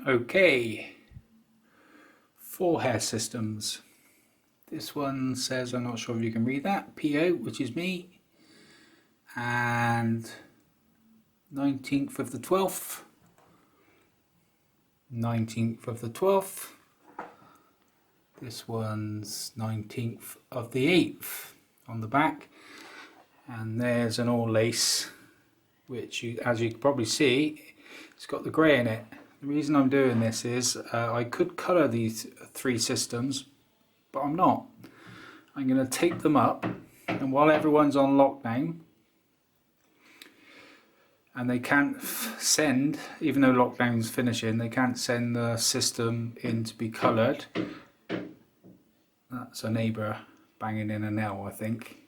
Okay, 4 hair systems. This one says, I'm not sure if you can read that, PO, which is me, and 19th of the 12th, 19th of the 12th, this one's 19th of the 8th on the back, and there's an all lace, which as you can probably see, it's got the grey in it. The reason I'm doing this is I could colour these 3 systems, but I'm not. I'm going to tape them up, and while everyone's on lockdown and they can't send, even though lockdown's finishing, they can't send the system in to be coloured. That's a neighbour banging in a nail, I think.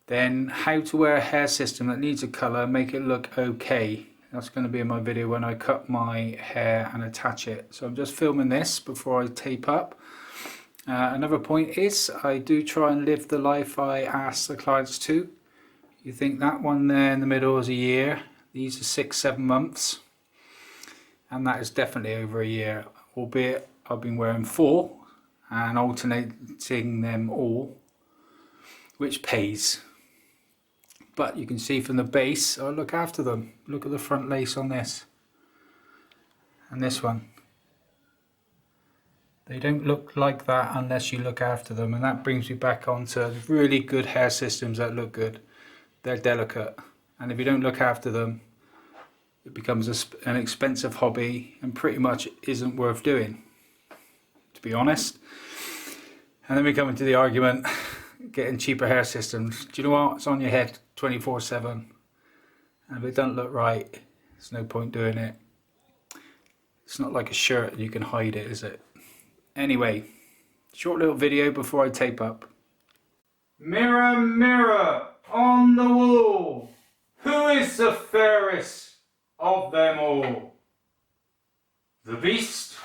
Then how to wear a hair system that needs a colour, make it look okay. That's going to be in my video when I cut my hair and attach it. So I'm just filming this before I tape up. Another point is I do try and live the life I ask the clients to. You think that one there in the middle is a year. These are 6-7 months. And that is definitely over a year. Albeit I've been wearing 4 and alternating them all, which pays. But you can see from the base, I look after them. Look at the front lace on this. And this one. They don't look like that unless you look after them. And that brings me back onto really good hair systems that look good. They're delicate. And if you don't look after them, it becomes an expensive hobby and pretty much isn't worth doing, to be honest. And then we come into the argument, getting cheaper hair systems. Do you know what? It's on your head 24/7, and if it doesn't look right, there's no point doing it. It's not like a shirt, you can hide it, is it? Anyway, short little video before I tape up. Mirror, mirror on the wall, who is the fairest of them all? The beast?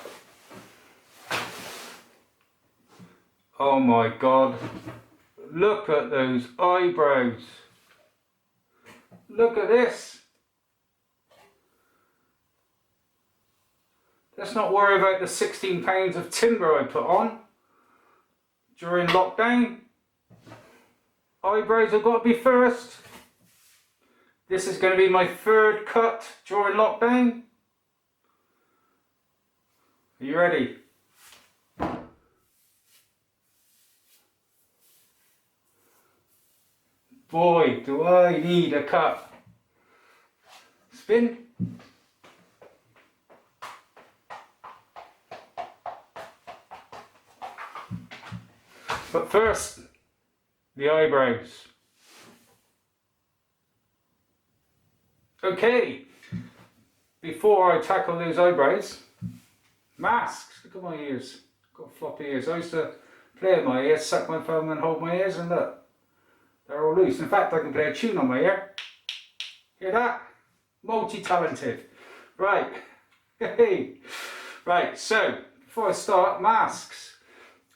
Oh my god, look at those eyebrows. Look at this. Let's not worry about the 16 pounds of timber I put on during lockdown. Eyebrows have got to be first. This is going to be my 3rd cut during lockdown. Are you ready? Boy, do I need a cut. Spin. But first, the eyebrows. Okay, before I tackle those eyebrows, masks. Look at my ears. Got floppy ears. I used to play with my ears, suck my thumb and hold my ears, and look. They're all loose. In fact, I can play a tune on my ear. Hear that? Multi-talented. Right. Hey. Right, so, before I start, masks.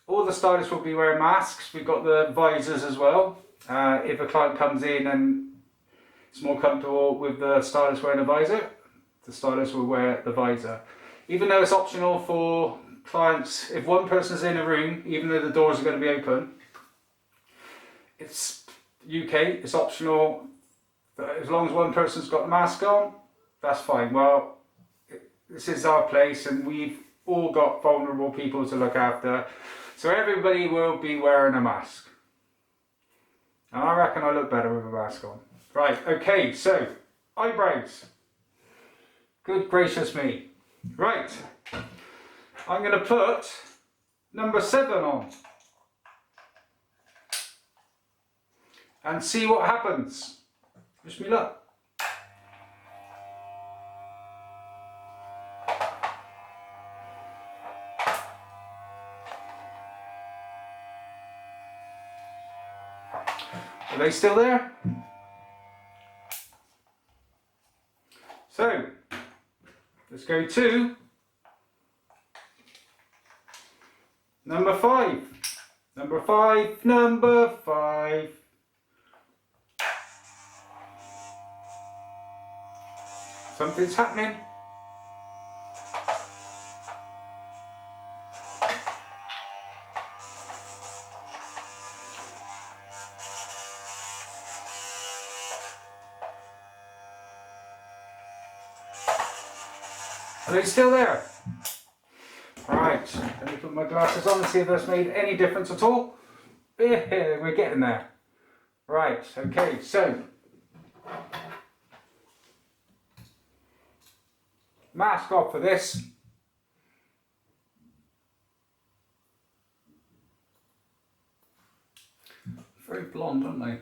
All the stylists will be wearing masks. We've got the visors as well. If a client comes in and it's more comfortable with the stylist wearing a visor, the stylist will wear the visor. Even though it's optional for clients, if one person's in a room, even though the doors are going to be open, it's UK, it's optional. As long as one person's got the mask on, that's fine. Well, this is our place and we've all got vulnerable people to look after. So everybody will be wearing a mask. And I reckon I look better with a mask on. Right, okay, so eyebrows. Good gracious me. Right, I'm going to put number 7 on. And see what happens. Wish me luck. Are they still there? So, let's go to number 5. Number 5, number 5. Something's happening. Are they still there? Right, let me put my glasses on and see if that's made any difference at all. Yeah, we're getting there. Right, okay, so mask off for this. Very blonde, aren't they?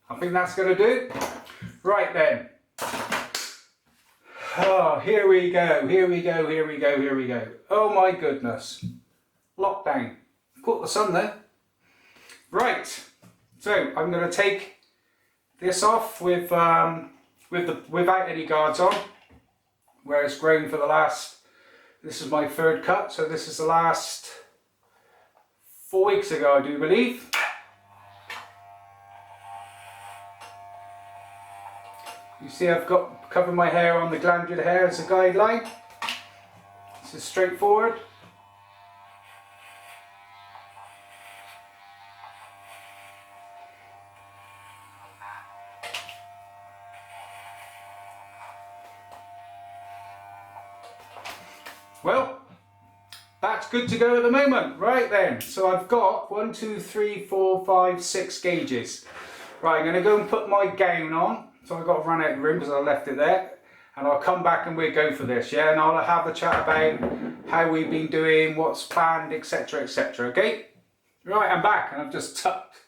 I think that's going to do. Right then. Oh, here we go, here we go, here we go, here we go. Oh my goodness. Lockdown. Caught the sun there. Right. So I'm going to take this off without any guards on, where it's grown for the last, this is my third cut, so this is the last 4 weeks ago, I do believe. You see I've got covered my hair on the glandular hair as a guideline. This is straightforward. Well, that's good to go at the moment. Right then, so I've got 1, 2, 3, 4, 5, 6 gauges. Right, I'm going to go and put my gown on. So I've got to run out of the room because I left it there. And I'll come back and we'll go for this, yeah? And I'll have a chat about how we've been doing, what's planned, etc, etc, okay? Right, I'm back and I've just tucked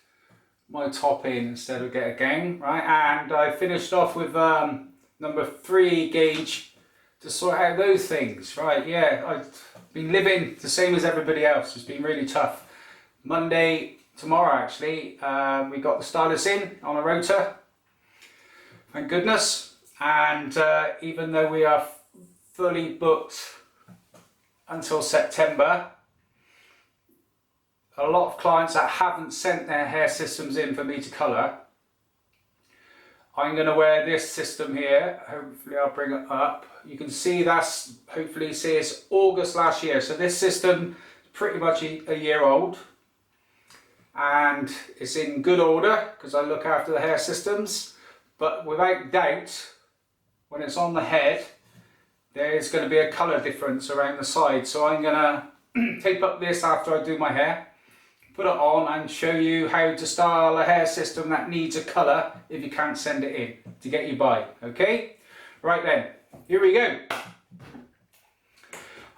my top in instead of get a gown, right? And I finished off with number 3 gauge to sort out those things, right? Yeah, I've been living the same as everybody else. It's been really tough. Monday, tomorrow actually, we got the stylist in on a rota. Thank goodness. And even though we are fully booked until September, a lot of clients that haven't sent their hair systems in for me to colour, I'm going to wear this system here. Hopefully I'll bring it up. You can see that's, hopefully see it's August last year. So this system is pretty much a year old. And it's in good order because I look after the hair systems. But without doubt, when it's on the head, there's going to be a colour difference around the side. So I'm going to tape up this after I do my hair, put it on and show you how to style a hair system that needs a colour if you can't send it in to get you by. Okay? Right then, here we go.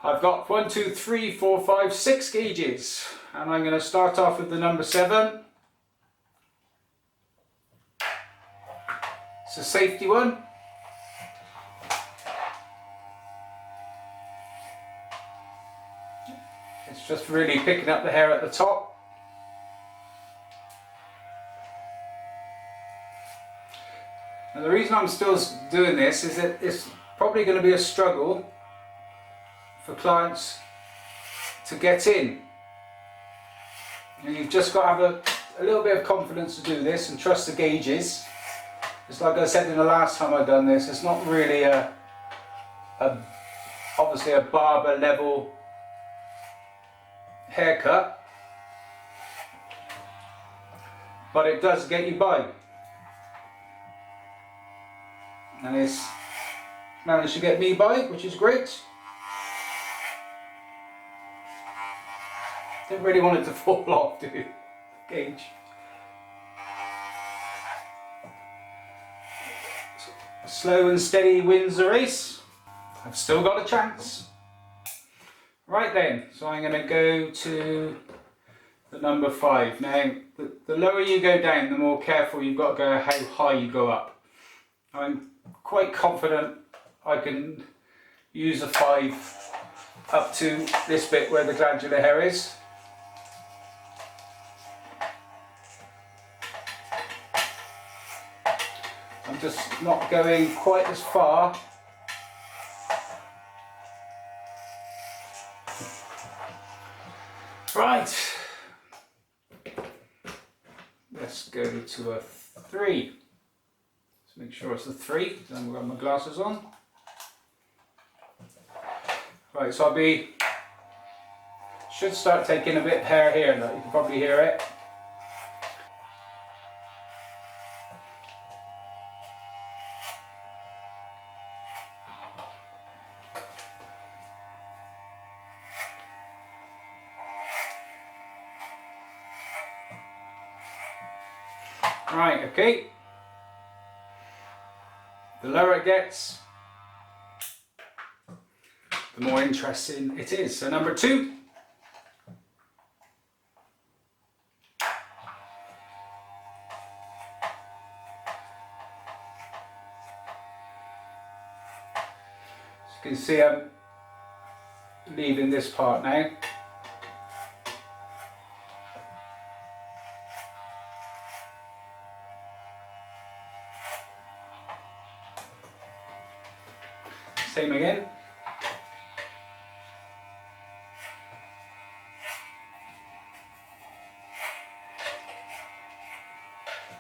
I've got 1, 2, 3, 4, 5, 6 gauges. And I'm going to start off with the number 7. It's a safety one. It's just really picking up the hair at the top. And the reason I'm still doing this is that it's probably going to be a struggle for clients to get in. And you've just got to have a little bit of confidence to do this and trust the gauges. It's like I said in the last time I've done this, it's not really obviously a barber level haircut, but it does get you by. And it's managed to get me by, which is great. Didn't really want it to fall off, do you? Gauge. Slow and steady wins the race. I've still got a chance. Right then, so I'm going to go to the number 5. Now, the lower you go down, the more careful you've got to go how high you go up. I'm quite confident I can use a 5 up to this bit where the glandular hair is. I'm just not going quite as far. Right, let's go to a 3. Let's make sure it's a 3, then we've got my glasses on. Right, so I'll be Should start taking a bit of hair here, look, you can probably hear it. Right, okay. The lower it gets, the more interesting it is. So number 2. As you can see, I'm leaving this part now. Same again.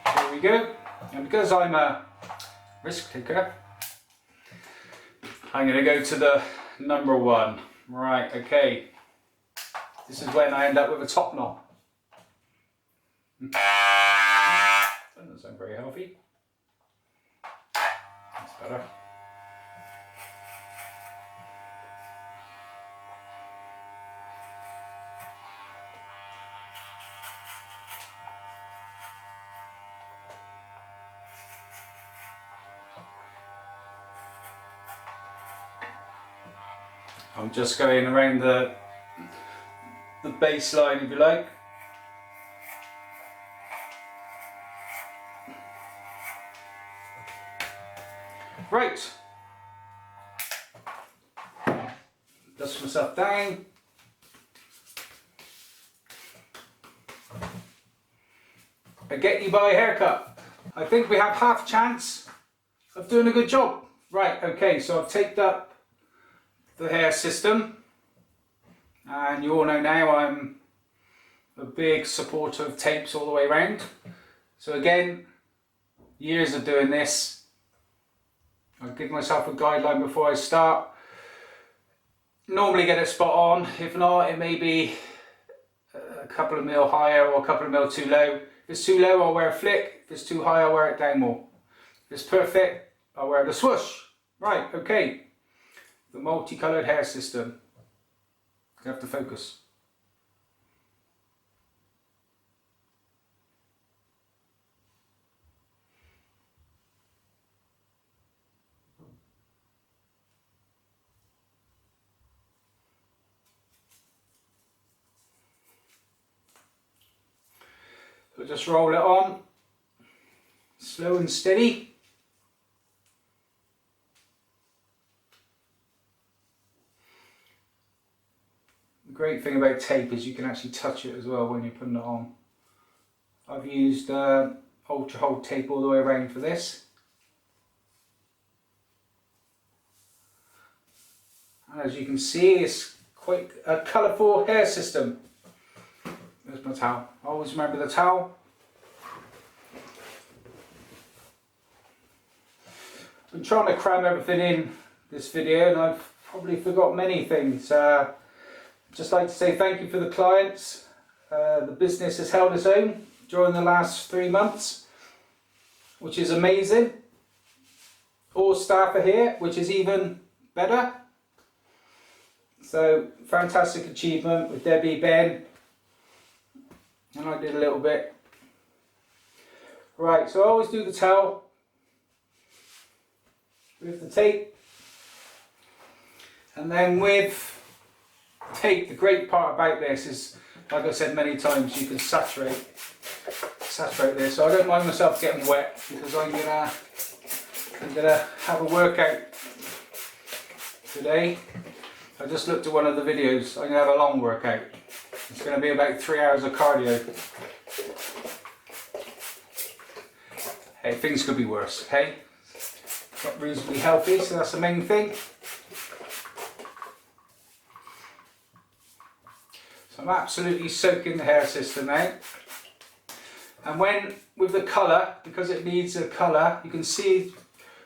There we go. And because I'm a risk taker, I'm going to go to the number 1. Right, okay. This is when I end up with a top knot. Doesn't sound very healthy. That's better. I'm just going around the baseline, if you like. Right. Dust myself down. I get you by a haircut. I think we have half a chance of doing a good job. Right, okay, so I've taped up the hair system, and you all know now I'm a big supporter of tapes all the way around. So again, years of doing this. I'll give myself a guideline before I start. Normally get it spot on. If not, it may be a couple of mil higher or a couple of mil too low. If it's too low, I'll wear a flick. If it's too high, I'll wear it down more. If it's perfect, I'll wear the swoosh. Right, okay. The multicoloured hair system. You have to focus. So just roll it on, slow and steady. The great thing about tape is you can actually touch it as well when you're putting it on. I've used ultra hold tape all the way around for this. And as you can see, it's quite a colourful hair system. There's my towel. Always remember the towel. I've been trying to cram everything in this video and I've probably forgot many things. Just like to say thank you for the clients. The business has held its own during the last 3 months, which is amazing. All staff are here, which is even better. So fantastic achievement with Debbie, Ben, and I did a little bit. Right, so I always do the towel with the tape, and then with tape, the great part about this is, like I said many times, you can saturate this. So I don't mind myself getting wet because I'm gonna have a workout today. I just looked at one of the videos. I'm gonna have a long workout. It's gonna be about 3 hours of cardio. Hey, things could be worse, okay? Got reasonably healthy, so that's the main thing. So I'm absolutely soaking the hair system out. And when, with the colour, because it needs a colour, you can see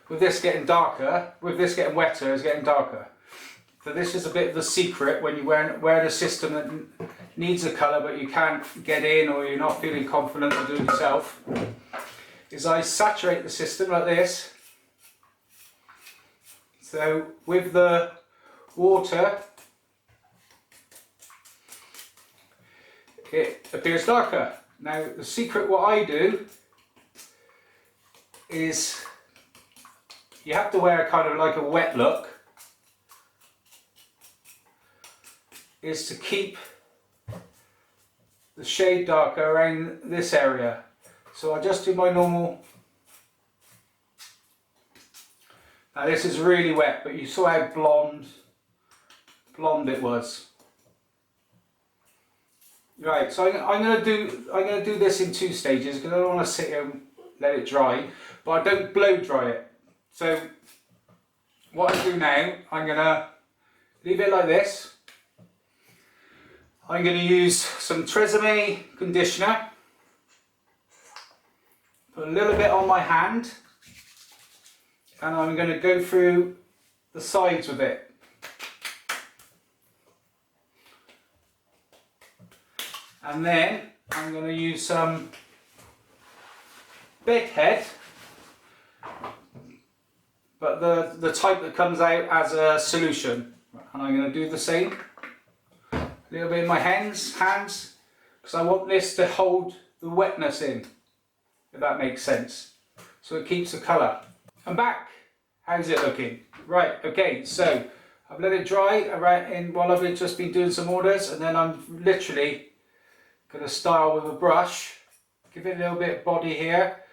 with this getting darker, with this getting wetter, it's getting darker. So this is a bit of the secret when you wear the system that needs a colour but you can't get in, or you're not feeling confident to do it yourself, is I saturate the system like this. So with the water it appears darker. Now the secret, what I do is you have to wear kind of like a wet look, is to keep the shade darker around this area. So I just do my normal. Now this is really wet, but you saw how blonde it was. Right, so I'm going to do this in 2 stages because I don't want to sit here and let it dry, but I don't blow dry it. So what I do now, I'm going to leave it like this. I'm going to use some Tresemme conditioner, put a little bit on my hand, and I'm going to go through the sides with it. And then I'm going to use some bedhead, but the type that comes out as a solution. And I'm going to do the same. A little bit in my hands, because I want this to hold the wetness in, if that makes sense. So it keeps the colour. I'm back. How's it looking? Right, okay, so I've let it dry while I've just been doing some orders, and then I'm literally going to style with a brush, give it a little bit of body here.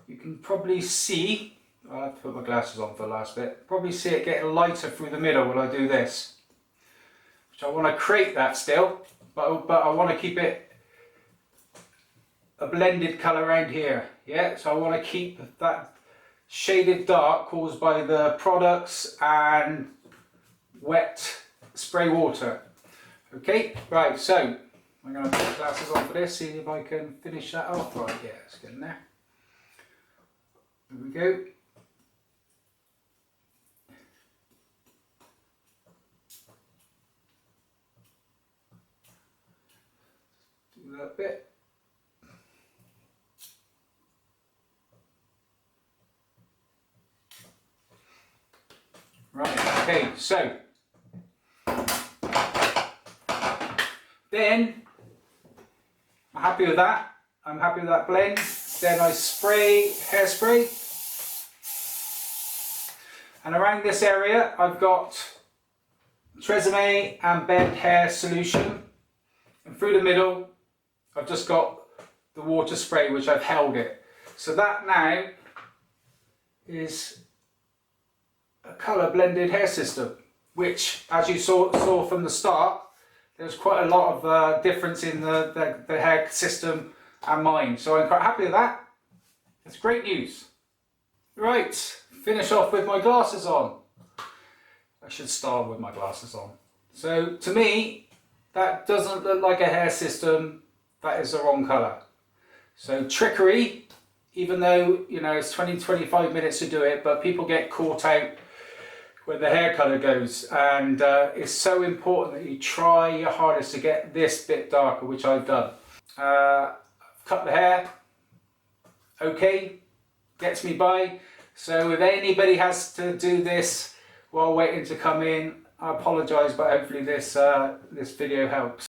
You can probably see, I'll have to put my glasses on for the last bit, probably see it getting lighter through the middle when I do this. Which I want to create that still, but I want to keep it a blended colour around here. Yeah, so I want to keep that shaded dark caused by the products and wet spray water. Okay, right, so I'm going to put the glasses on for this, see if I can finish that off. Right, yeah, let's get in there. There we go. Do that bit. Right, okay, so then I'm happy with that. I'm happy with that blend. Then I spray hairspray, and around this area I've got Tresemme and bed hair solution, and through the middle I've just got the water spray, which I've held it. So that now is a colour blended hair system, which, as you saw from the start, there's quite a lot of difference in the hair system and mine. So I'm quite happy with that. It's great news. Right, finish off with my glasses on. I should start with my glasses on. So to me, that doesn't look like a hair system. That is the wrong colour. So trickery, even though, you know, it's 20-25 minutes to do it, but people get caught out where the hair colour goes, and it's so important that you try your hardest to get this bit darker, which I've done. I've cut the hair, okay, gets me by. So if anybody has to do this while waiting to come in, I apologise, but hopefully this video helps.